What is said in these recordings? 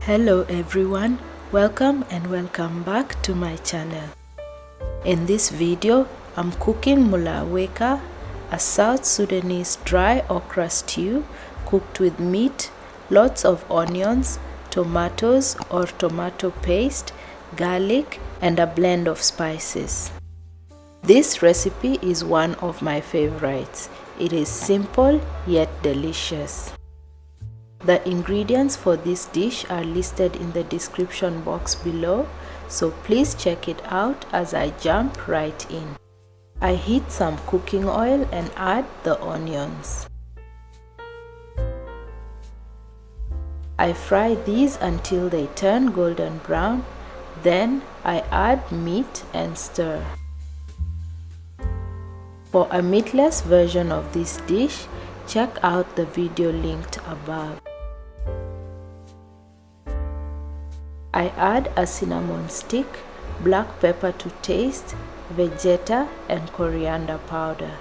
Hello everyone, welcome back to my channel. In this video, I'm cooking mulaa weka, a South Sudanese dry okra stew cooked with meat, lots of onions, tomatoes or tomato paste, garlic and a blend of spices. This recipe is one of my favorites. It is simple yet delicious. The ingredients for this dish are listed in the description box below, so please check it out as I jump right in. I heat some cooking oil and add the onions. I fry these until they turn golden brown, then I add meat and stir. For a meatless version of this dish, check out the video linked above. I add a cinnamon stick, black pepper to taste, vegeta and coriander powder.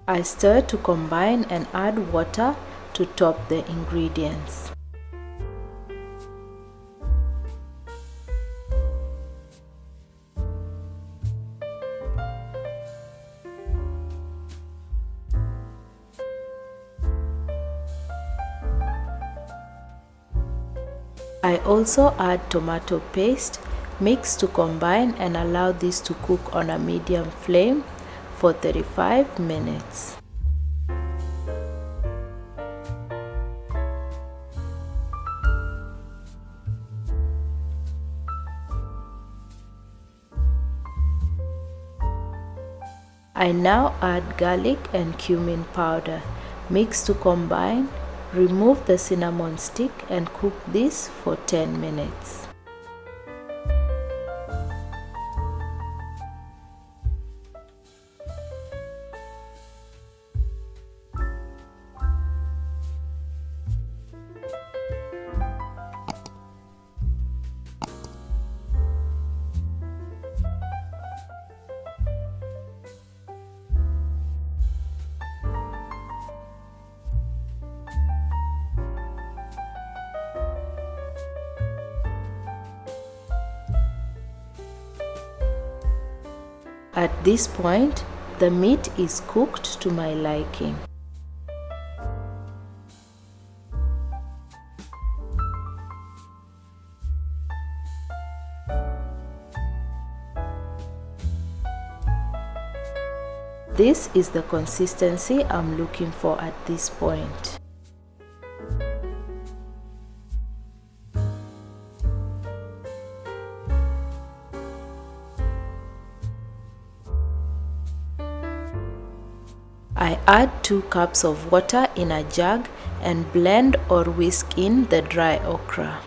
I stir to combine and add water to top the ingredients. I also add tomato paste, mix to combine and allow this to cook on a medium flame for 35 minutes. I now add garlic and cumin powder, mix to combine, remove the cinnamon stick and cook this for 10 minutes. At this point, the meat is cooked to my liking. This is the consistency I'm looking for at this point. I add 2 cups of water in a jug and blend or whisk in the dry okra.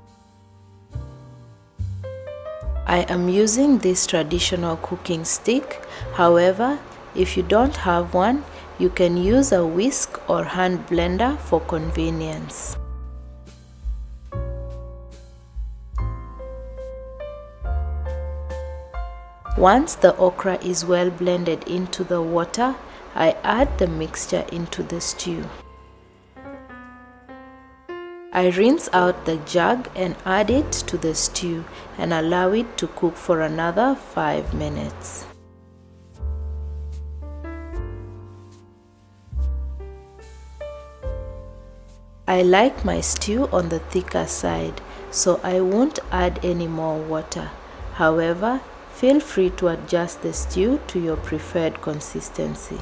I am using this traditional cooking stick. However, if you don't have one, you can use a whisk or hand blender for convenience. Once the okra is well blended into the water, I add the mixture into the stew. I rinse out the jug and add it to the stew and allow it to cook for another 5 minutes. I like my stew on the thicker side, so I won't add any more water. However, feel free to adjust the stew to your preferred consistency.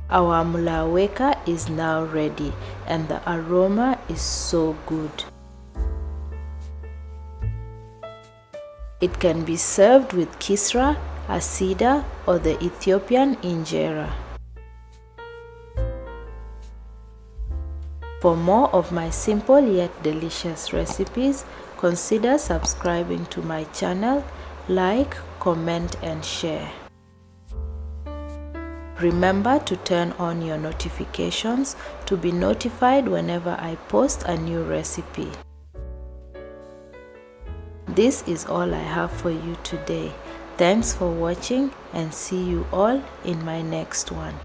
Our mulaa weka is now ready and the aroma is so good. It can be served with kisra, asida or the Ethiopian injera. For more of my simple yet delicious recipes, consider subscribing to my channel, like, comment and share. Remember to turn on your notifications to be notified whenever I post a new recipe. This is all I have for you today. Thanks for watching and see you all in my next one.